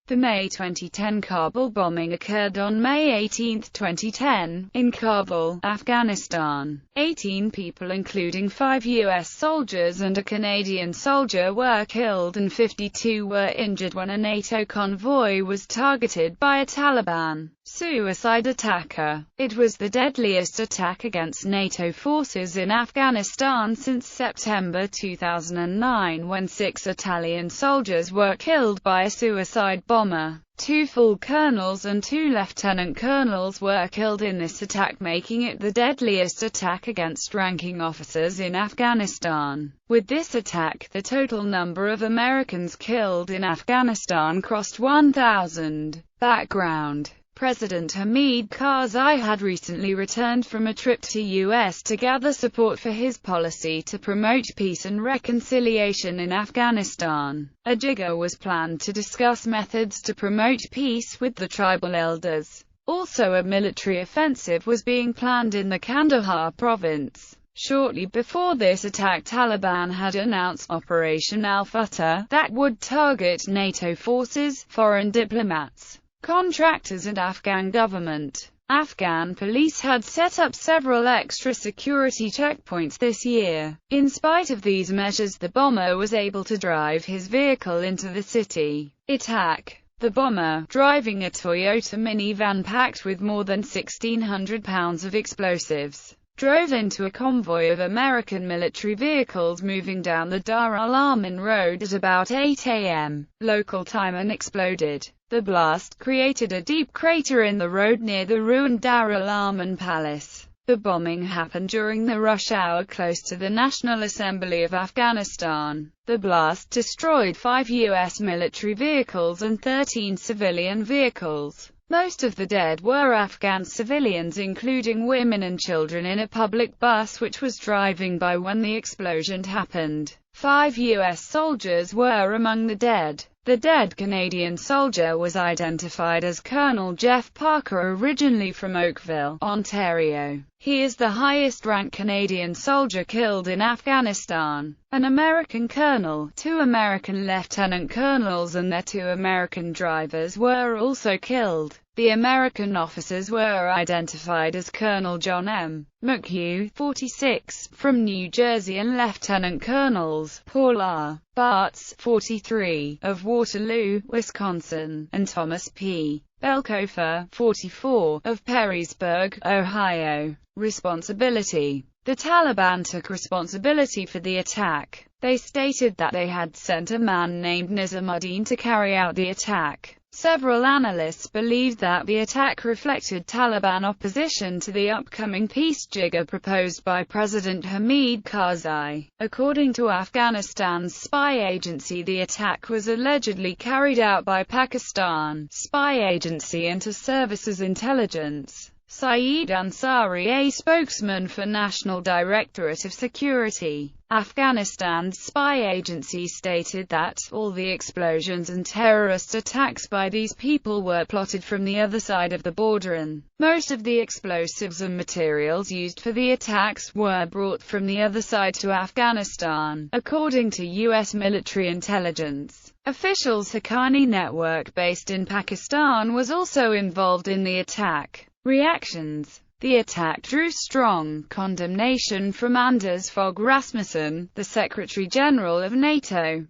The May 2010 Kabul bombing occurred on May 18, 2010, in Kabul, Afghanistan. 18 people including 5 U.S. soldiers and a Canadian soldier were killed and 52 were injured when a NATO convoy was targeted by a Taliban suicide attacker. It was the deadliest attack against NATO forces in Afghanistan since September 2009, when 6 Italian soldiers were killed by a suicide bomber. 2 full colonels and 2 lieutenant colonels were killed in this attack, making it the deadliest attack against ranking officers in Afghanistan. With this attack, the total number of Americans killed in Afghanistan crossed 1,000. Background: President Hamid Karzai had recently returned from a trip to U.S. to gather support for his policy to promote peace and reconciliation in Afghanistan. A jigger was planned to discuss methods to promote peace with the tribal elders. Also, a military offensive was being planned in the Kandahar province. Shortly before this attack, Taliban had announced Operation Al-Fatah that would target NATO forces, foreign diplomats, contractors and Afghan government. Afghan police had set up several extra security checkpoints this year. In spite of these measures, the bomber was able to drive his vehicle into the city. Attack: The bomber, driving a Toyota minivan packed with more than 1,600 pounds of explosives, drove into a convoy of American military vehicles moving down the Dar al-Aman road at about 8 a.m. local time and exploded. The blast created a deep crater in the road near the ruined Dar al-Aman Palace. The bombing happened during the rush hour close to the National Assembly of Afghanistan. The blast destroyed 5 U.S. military vehicles and 13 civilian vehicles. Most of the dead were Afghan civilians, including women and children, in a public bus which was driving by when the explosion happened. 5 U.S. soldiers were among the dead. The dead Canadian soldier was identified as Colonel Jeff Parker, originally from Oakville, Ontario. He is the highest-ranked Canadian soldier killed in Afghanistan. An American colonel, 2 American lieutenant colonels and their 2 American drivers were also killed. The American officers were identified as Colonel John M. McHugh, 46, from New Jersey, and Lieutenant Colonels Paul R. Bartz, 43, of Waterloo, Wisconsin, and Thomas P. Belkofer, 44, of Perrysburg, Ohio. Responsibility: The Taliban took responsibility for the attack. They stated that they had sent a man named Nizamuddin to carry out the attack. Several analysts believed that the attack reflected Taliban opposition to the upcoming peace jigger proposed by President Hamid Karzai. According to Afghanistan's spy agency, the attack was allegedly carried out by Pakistan spy agency Inter-Services Intelligence. Saeed Ansari, a spokesman for National Directorate of Security, Afghanistan's spy agency, stated that all the explosions and terrorist attacks by these people were plotted from the other side of the border, and most of the explosives and materials used for the attacks were brought from the other side to Afghanistan, according to U.S. military intelligence. Officials Haqqani network based in Pakistan was also involved in the attack. Reactions: The attack drew strong condemnation from Anders Fogh Rasmussen, the Secretary-General of NATO.